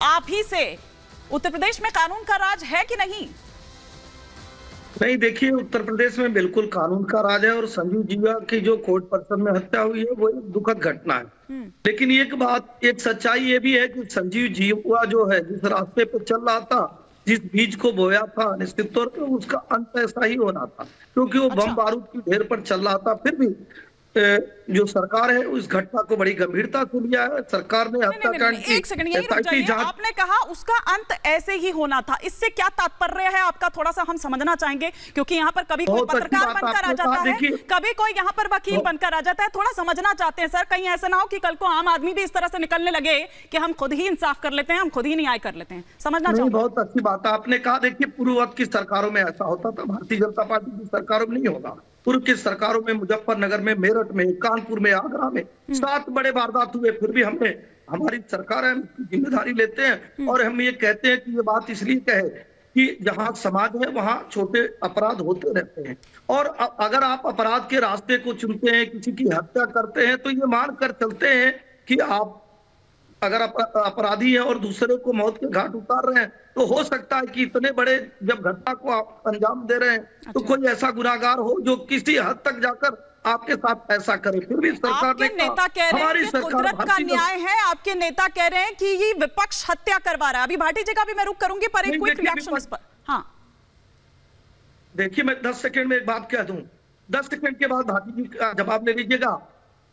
आप ही से उत्तर प्रदेश में कानून का राज है कि नहीं? नहीं, देखिए, उत्तर प्रदेश में बिल्कुल कानून का राज है और संजीव जीवा की जो कोर्ट परिसर में हत्या हुई है वो एक दुखद घटना है। लेकिन एक सच्चाई ये भी है कि संजीव जीवा जो है जिस रास्ते पे चल रहा था, जिस बीज को बोया था, निश्चित तौर पे उसका अंत ऐसा ही होना था, क्योंकि वो बम बारूद की ढेर पर चल रहा था। फिर भी जो सरकार है उस घटना को बड़ी गंभीरता से लिया है। सरकार ने हत्याकांड की एक सेकंड यही रुक जाइए। आपने कहा उसका अंत ऐसे ही होना था, इससे क्या तात्पर्य है आपका? थोड़ा सा हम समझना चाहेंगे, क्योंकि यहाँ पर कभी कोई पत्रकार बनकर आ जाता है, कभी कोई यहाँ पर वकील बनकर आ जाता है। थोड़ा समझना चाहते हैं सर, कहीं ऐसा ना हो कि कल को आम आदमी भी इस तरह से निकलने लगे कि हम खुद ही इंसाफ कर लेते हैं, हम खुद ही न्याय कर लेते हैं। समझना चाहिए। बहुत अच्छी बात आपने कहा। देखिए, पूर्ववत की सरकारों में ऐसा होता था, भारतीय जनता पार्टी की सरकारों में नहीं होगा। पूर्व की सरकारों में मुजफ्फरनगर में, मेरठ में, कानपुर में, आगरा में 7 बड़े वारदात हुए। फिर भी हमारी सरकार है, जिम्मेदारी लेते हैं और हम ये कहते हैं कि ये बात इसलिए कहे कि जहां समाज है वहां छोटे अपराध होते रहते हैं। और अगर आप अपराध के रास्ते को चुनते हैं, किसी की हत्या करते हैं, तो ये मान कर चलते हैं कि आप अगर अपराधी हैं और दूसरे को मौत के घाट उतार रहे हैं, तो हो सकता है कि इतने बड़े जब घटना को आप अंजाम दे रहे हैं तो कोई ऐसा गुनाहगार हो जो किसी हद तक जाकर आपके साथ ऐसा करे। फिर भी सरकार आपके नेता कह रहे हैं कि कुदरत का न्याय है, आपके नेता कह रहे हैं कि ये विपक्ष हत्या करवा रहा है। अभी भाटी जी का भी मैं रुक करूंगी, पर एक क्विक रिएक्शन इस पर। हाँ, देखिए, मैं 10 सेकंड में एक बात कह दूं, 10 सेकंड के बाद भाटी जी का जवाब ले लीजिएगा।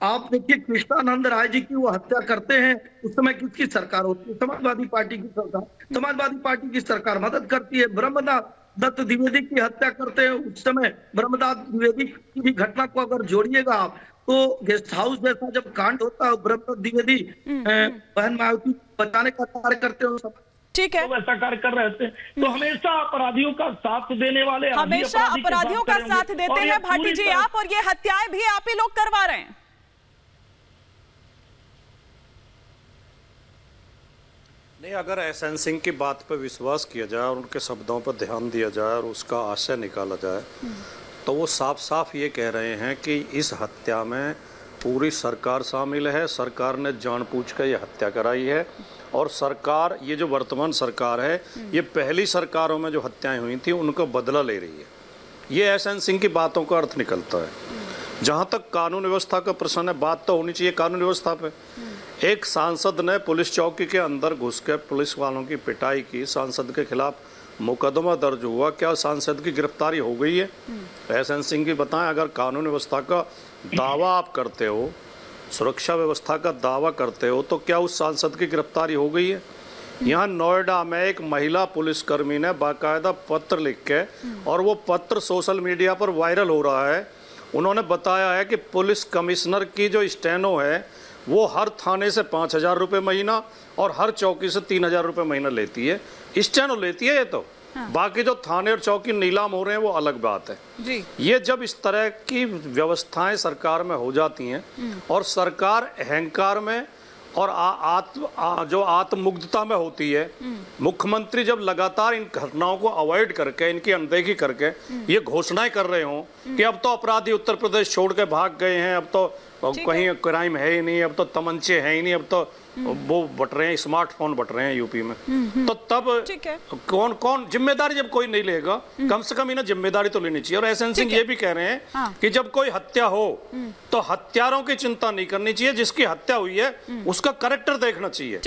आप देखिए, कृष्णानंद राय जी की वो हत्या करते हैं, उस समय किसकी सरकार होती है? समाजवादी पार्टी की सरकार। समाजवादी पार्टी की सरकार मदद करती है। ब्रह्मदास दत्त द्विवेदी की हत्या करते हैं, उस समय ब्रह्मदास द्विवेदी की भी घटना को अगर जोड़िएगा आप, तो गेस्ट हाउस जैसा जब कांड होता है, ब्रह्मदत्त द्विवेदी बहन मायावती बचाने का कार्य करते हैं, ठीक है, तो ऐसा कार्य कर रहे थे। तो हमेशा अपराधियों का साथ देने वाले, हमेशा अपराधियों का साथ देते हैं भाटी जी आप, और ये हत्याएं भी आप ही लोग करवा रहे हैं। नहीं, अगर एसएन सिंह की बात पर विश्वास किया जाए और उनके शब्दों पर ध्यान दिया जाए और उसका आशय निकाला जाए, तो वो साफ साफ ये कह रहे हैं कि इस हत्या में पूरी सरकार शामिल है। सरकार ने जानबूझकर ये हत्या कराई है और सरकार, ये जो वर्तमान सरकार है, ये पहली सरकारों में जो हत्याएं हुई थी उनका बदला ले रही है। ये एसएन सिंह की बातों का अर्थ निकलता है। जहाँ तक कानून व्यवस्था का प्रश्न है, बात तो होनी चाहिए कानून व्यवस्था पे। एक सांसद ने पुलिस चौकी के अंदर घुस के पुलिस वालों की पिटाई की, सांसद के खिलाफ मुकदमा दर्ज हुआ, क्या सांसद की गिरफ्तारी हो गई है? एसएन सिंह की बताएं, अगर कानून व्यवस्था का दावा आप करते हो, सुरक्षा व्यवस्था का दावा करते हो, तो क्या उस सांसद की गिरफ्तारी हो गई है? यहाँ नोएडा में एक महिला पुलिसकर्मी ने बाकायदा पत्र लिख के, और वो पत्र सोशल मीडिया पर वायरल हो रहा है, उन्होंने बताया है कि पुलिस कमिश्नर की जो स्टेनो है वो हर थाने से 5,000 रुपये महीना और हर चौकी से 3,000 रुपये महीना लेती है। स्टेनो लेती है ये तो। हाँ। बाकी जो थाने और चौकी नीलाम हो रहे हैं वो अलग बात है जी। ये जब इस तरह की व्यवस्थाएं सरकार में हो जाती हैं और सरकार अहंकार में और जो आत्ममुग्धता में होती है, मुख्यमंत्री जब लगातार इन घटनाओं को अवॉइड करके, इनकी अनदेखी करके ये घोषणाएं कर रहे हों कि अब तो अपराधी उत्तर प्रदेश छोड़ के भाग गए हैं, अब तो कहीं क्राइम है ही नहीं, अब तो तमंचे हैं ही नहीं, अब तो वो बट रहे हैं, स्मार्टफोन बट रहे हैं यूपी में। तो तब कौन कौन जिम्मेदारी जब कोई नहीं लेगा, कम से कम इन्हें जिम्मेदारी तो लेनी चाहिए। और एसएन सिंह ये भी कह रहे हैं कि जब कोई हत्या हो तो हत्यारों की चिंता नहीं करनी चाहिए, जिसकी हत्या हुई है उसका कैरेक्टर देखना चाहिए।